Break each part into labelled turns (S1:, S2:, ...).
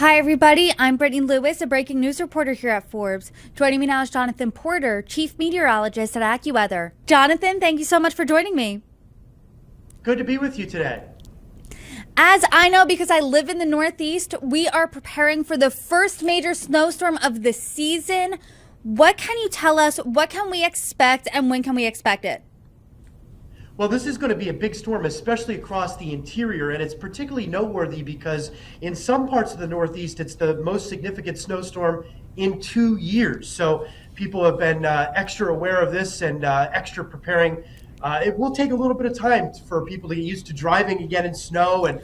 S1: Hi, everybody. I'm Brittany Lewis, a breaking news reporter here at Forbes. Joining me now is Jonathan Porter, chief meteorologist at AccuWeather. Jonathan, thank you so much for joining me.
S2: Good to be with you today.
S1: As I know, because I live in the Northeast, we are preparing for the first major snowstorm of the season. What can you tell us? What can we expect, and when can we expect it?
S2: Well, this is going to be a big storm, especially across the interior, and it's particularly noteworthy because in some parts of the Northeast, it's the most significant snowstorm in 2 years. So people have been extra aware of this and extra preparing. It will take a little bit of time for people to get used to driving again in snow and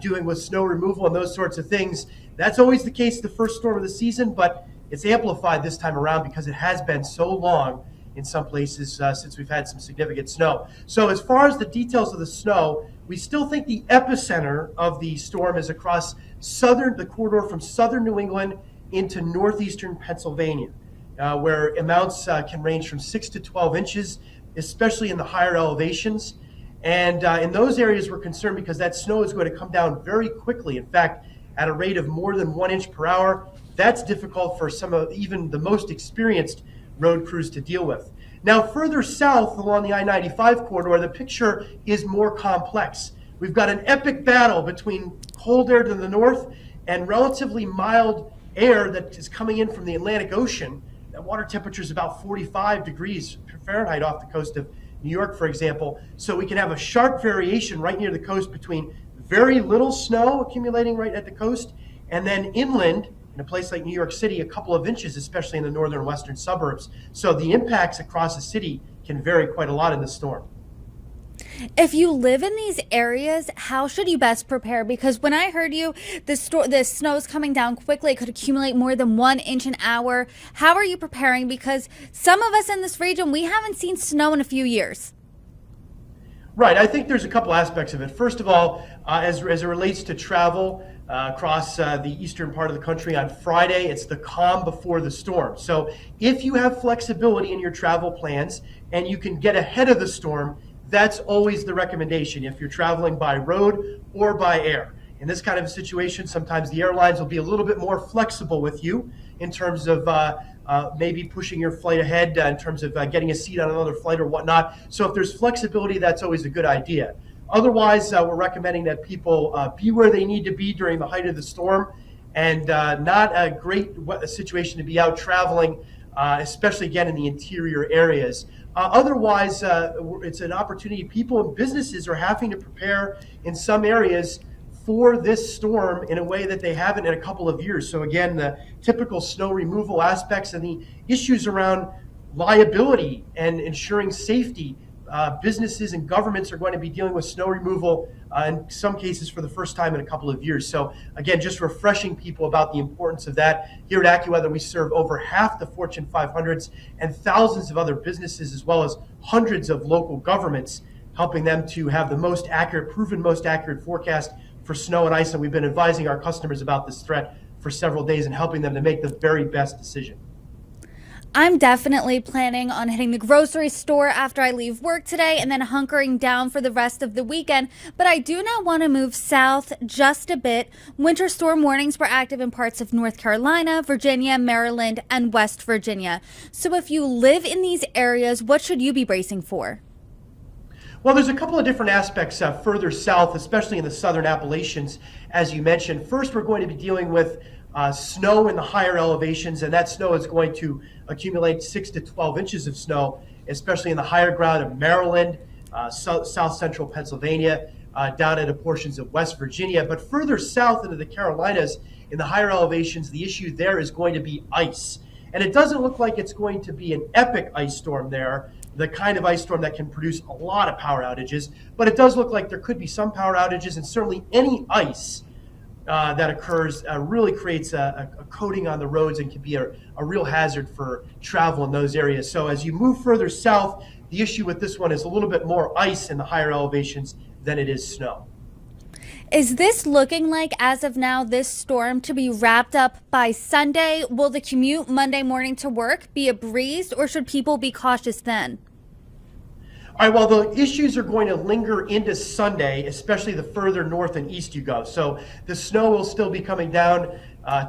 S2: doing with snow removal and those sorts of things. That's always the case the first storm of the season, but it's amplified this time around because it has been so long in some places since we've had some significant snow. So as far as the details of the snow, we still think the epicenter of the storm is across the corridor from southern New England into northeastern Pennsylvania, where amounts can range from 6 to 12 inches, especially in the higher elevations. And in those areas, we're concerned because that snow is going to come down very quickly. In fact, at a rate of more than 1 inch per hour. That's difficult for some of even the most experienced road crews to deal with. Now, further south along the I-95 corridor, the picture is more complex. We've got an epic battle between cold air to the north and relatively mild air that is coming in from the Atlantic Ocean. That water temperature is about 45 degrees Fahrenheit off the coast of New York, for example. So we can have a sharp variation right near the coast between very little snow accumulating right at the coast and then inland in a place like New York City, a couple of inches, especially in the northern and western suburbs. So the impacts across the city can vary quite a lot in the storm.
S1: If you live in these areas, how should you best prepare? Because when I heard you, the snow is coming down quickly. It could accumulate more than 1 inch an hour. How are you preparing? Because some of us in this region, we haven't seen snow in a few years.
S2: Right. I think there's a couple aspects of it. First of all, as it relates to travel across the eastern part of the country on Friday, it's the calm before the storm. So if you have flexibility in your travel plans and you can get ahead of the storm, that's always the recommendation if you're traveling by road or by air. In this kind of a situation, sometimes the airlines will be a little bit more flexible with you in terms of maybe pushing your flight ahead in terms of getting a seat on another flight or whatnot. So if there's flexibility, that's always a good idea. Otherwise, we're recommending that people be where they need to be during the height of the storm, and not a great situation to be out traveling, especially again in the interior areas. Otherwise, it's an opportunity. People and businesses are having to prepare in some areas for this storm in a way that they haven't in a couple of years. So again, the typical snow removal aspects and the issues around liability and ensuring safety. Businesses and governments are going to be dealing with snow removal in some cases for the first time in a couple of years. So again, just refreshing people about the importance of that. Here at AccuWeather, we serve over half the Fortune 500s and thousands of other businesses, as well as hundreds of local governments, helping them to have the most accurate, proven most accurate forecast for snow and ice. And we've been advising our customers about this threat for several days and helping them to make the very best decision.
S1: I'm definitely planning on hitting the grocery store after I leave work today and then hunkering down for the rest of the weekend. But I do not want to move south just a bit. Winter storm warnings were active in parts of North Carolina, Virginia, Maryland, and West Virginia. So if you live in these areas, what should you be bracing for?
S2: Well, there's a couple of different aspects further south, especially in the southern Appalachians, as you mentioned. First, we're going to be dealing with snow in the higher elevations, and that snow is going to accumulate 6 to 12 inches of snow, especially in the higher ground of Maryland, south central Pennsylvania, down into portions of West Virginia. But further south into the Carolinas, in the higher elevations, the issue there is going to be ice. And it doesn't look like it's going to be an epic ice storm there, the kind of ice storm that can produce a lot of power outages, but it does look like there could be some power outages, and certainly any ice that occurs really creates a coating on the roads and can be a real hazard for travel in those areas. So as you move further south, the issue with this one is a little bit more ice in the higher elevations than it is snow.
S1: Is this looking like, as of now, this storm to be wrapped up by Sunday? Will the commute Monday morning to work be a breeze, or should people be cautious then?
S2: All right, well, the issues are going to linger into Sunday, especially the further north and east you go. So the snow will still be coming down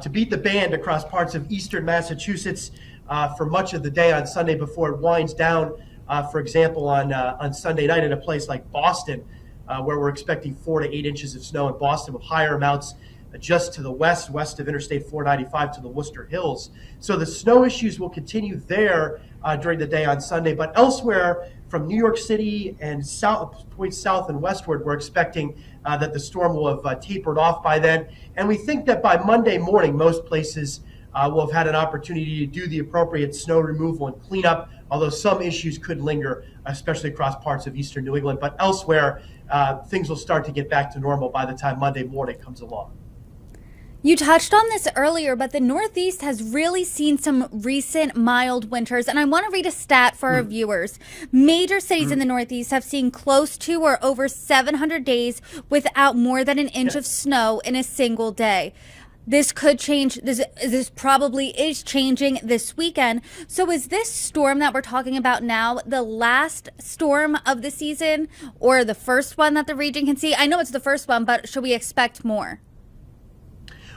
S2: to beat the band across parts of eastern Massachusetts for much of the day on Sunday before it winds down, for example, on Sunday night in a place like Boston, where we're expecting 4 to 8 inches of snow in Boston with higher amounts just to the west of Interstate 495 to the Worcester Hills. So the snow issues will continue there during the day on Sunday, but elsewhere from New York City and points south and westward, we're expecting that the storm will have tapered off by then. And we think that by Monday morning, most places will have had an opportunity to do the appropriate snow removal and cleanup, although some issues could linger, especially across parts of eastern New England. But elsewhere, things will start to get back to normal by the time Monday morning comes along.
S1: You touched on this earlier, but the Northeast has really seen some recent mild winters, and I want to read a stat for our viewers. Major cities in the Northeast have seen close to or over 700 days without more than an inch of snow in a single day. This could change. This probably is changing this weekend. So is this storm that we're talking about now the last storm of the season or the first one that the region can see? I know it's the first one, but should we expect more?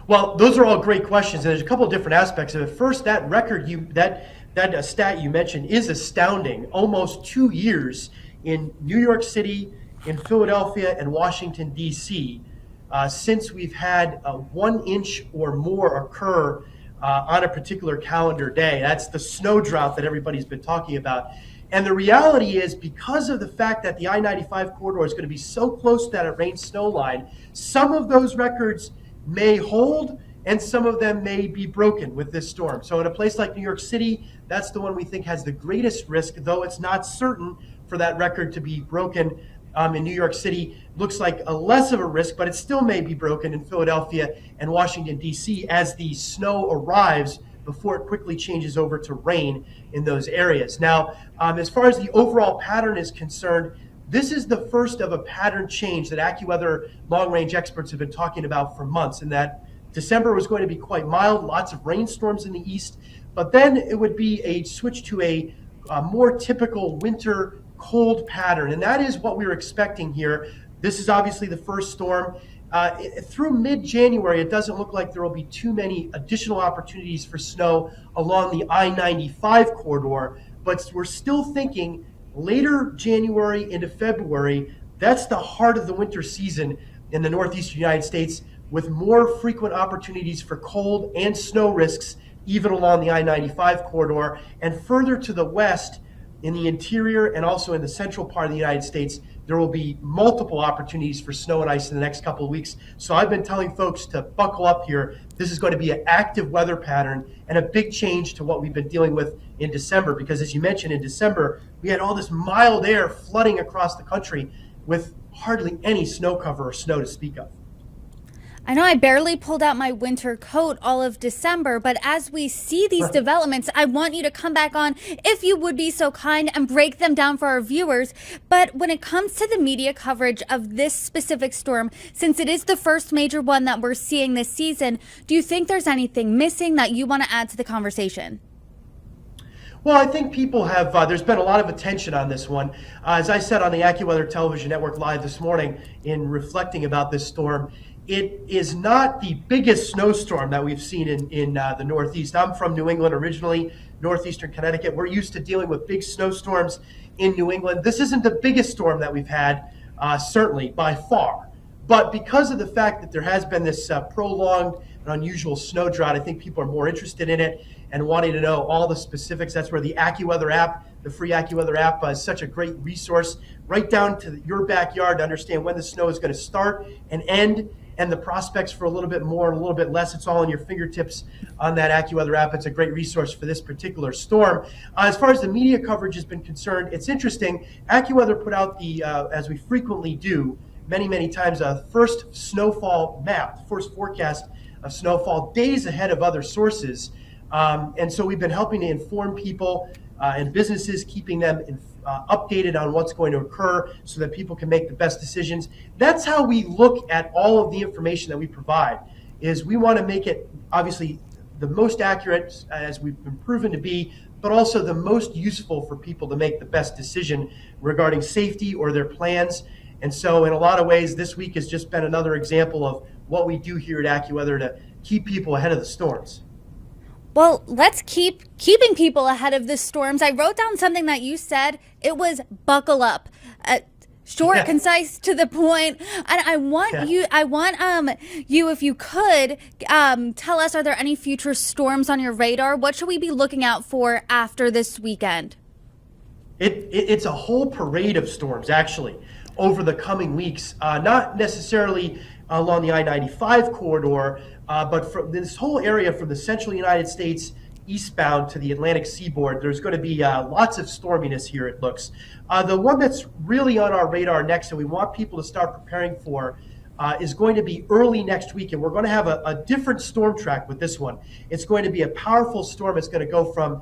S2: Well, those are all great questions, and there's a couple of different aspects of it. First, that record that stat you mentioned is astounding. Almost 2 years in New York City, in Philadelphia, and Washington, D.C., since we've had 1 inch or more occur on a particular calendar day. That's the snow drought that everybody's been talking about. And the reality is, because of the fact that the I-95 corridor is going to be so close to that rain-snow line, some of those records may hold, and some of them may be broken with this storm. So in a place like New York City, that's the one we think has the greatest risk, though it's not certain for that record to be broken. In New York City, looks like a less of a risk, but it still may be broken in Philadelphia and Washington, D.C. as the snow arrives before it quickly changes over to rain in those areas. Now, as far as the overall pattern is concerned, this is the first of a pattern change that AccuWeather long-range experts have been talking about for months, in that December was going to be quite mild, lots of rainstorms in the east, but then it would be a switch to a more typical winter cold pattern, and that is what we were expecting here. This is obviously the first storm. Through mid-January, it doesn't look like there will be too many additional opportunities for snow along the I-95 corridor, but we're still thinking later January into February, that's the heart of the winter season in the northeastern United States, with more frequent opportunities for cold and snow risks, even along the I-95 corridor. And further to the west, in the interior and also in the central part of the United States, there will be multiple opportunities for snow and ice in the next couple of weeks. So I've been telling folks to buckle up here. This is going to be an active weather pattern and a big change to what we've been dealing with in December, because as you mentioned, in December, we had all this mild air flooding across the country with hardly any snow cover or snow to speak of.
S1: I know I barely pulled out my winter coat all of December, but as we see these developments, I want you to come back on, if you would be so kind, and break them down for our viewers. But when it comes to the media coverage of this specific storm, since it is the first major one that we're seeing this season, do you think there's anything missing that you want to add to the conversation?
S2: Well, I think people have, there's been a lot of attention on this one. As I said on the AccuWeather Television Network Live this morning in reflecting about this storm, it is not the biggest snowstorm that we've seen in the Northeast. I'm from New England originally, northeastern Connecticut. We're used to dealing with big snowstorms in New England. This isn't the biggest storm that we've had, certainly by far. But because of the fact that there has been this prolonged and unusual snow drought, I think people are more interested in it and wanting to know all the specifics. That's where the AccuWeather app, the free AccuWeather app, is such a great resource, right down to your backyard to understand when the snow is going to start and end, and the prospects for a little bit more and a little bit less. It's all on your fingertips on that AccuWeather app. It's a great resource for this particular storm. As far as the media coverage has been concerned, it's interesting. AccuWeather put out the, as we frequently do, many times, a first snowfall map, first forecast of snowfall days ahead of other sources. And so we've been helping to inform people and businesses, keeping them updated on what's going to occur so that people can make the best decisions. That's how we look at all of the information that we provide, is we want to make it obviously the most accurate, as we've been proven to be, but also the most useful for people to make the best decision regarding safety or their plans. And so in a lot of ways, this week has just been another example of what we do here at AccuWeather to keep people ahead of the storms.
S1: Well, let's keep keeping people ahead of the storms. I wrote down something that you said. It was buckle up. Short, concise, to the point. And I want you, if you could, tell us, are there any future storms on your radar? What should we be looking out for after this weekend?
S2: It's a whole parade of storms, actually, over the coming weeks. Not necessarily along the I-95 corridor, but from this whole area from the central United States eastbound to the Atlantic seaboard, there's going to be lots of storminess here, it looks. The one that's really on our radar next and we want people to start preparing for is going to be early next week, and we're going to have a different storm track with this one. It's going to be a powerful storm. It's going to go from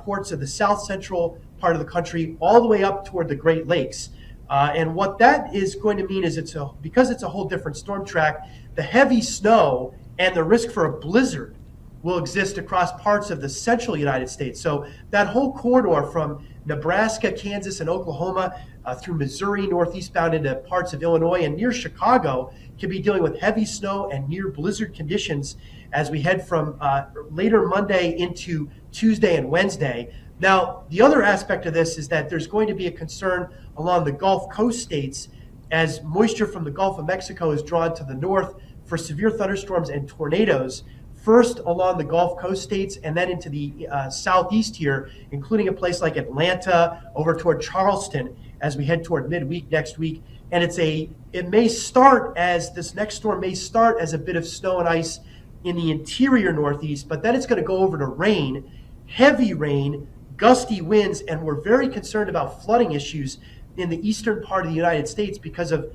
S2: ports of the south central part of the country all the way up toward the Great Lakes. And what that is going to mean is because it's a whole different storm track, the heavy snow and the risk for a blizzard will exist across parts of the central United States. So that whole corridor from Nebraska, Kansas, and Oklahoma through Missouri, northeastbound into parts of Illinois and near Chicago can be dealing with heavy snow and near blizzard conditions as we head from later Monday into Tuesday and Wednesday. Now, the other aspect of this is that there's going to be a concern along the Gulf Coast states as moisture from the Gulf of Mexico is drawn to the north for severe thunderstorms and tornadoes, first along the Gulf Coast states and then into the southeast here, including a place like Atlanta, over toward Charleston as we head toward midweek next week. And it may start as, this next storm may start as a bit of snow and ice in the interior northeast, but then it's going to go over to rain, heavy rain, gusty winds, and we're very concerned about flooding issues in the eastern part of the United States because of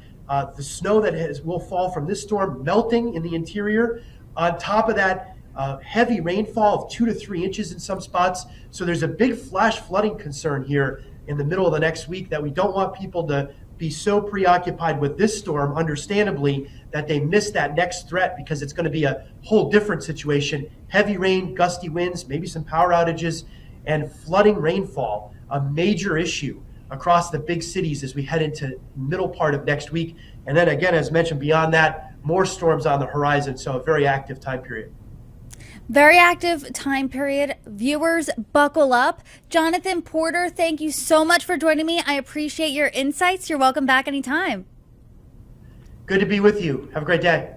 S2: the snow that will fall from this storm melting in the interior. On top of that, heavy rainfall of 2 to 3 inches in some spots. So there's a big flash flooding concern here in the middle of the next week that we don't want people to be so preoccupied with this storm, understandably, that they miss that next threat because it's going to be a whole different situation. Heavy rain, gusty winds, maybe some power outages, and flooding rainfall, a major issue across the big cities as we head into middle part of next week. And then again, as mentioned, beyond that, more storms on the horizon, so a very active time period.
S1: Very active time period. Viewers, buckle up. Jonathan Porter, thank you so much for joining me. I appreciate your insights. You're welcome back anytime.
S2: Good to be with you. Have a great day.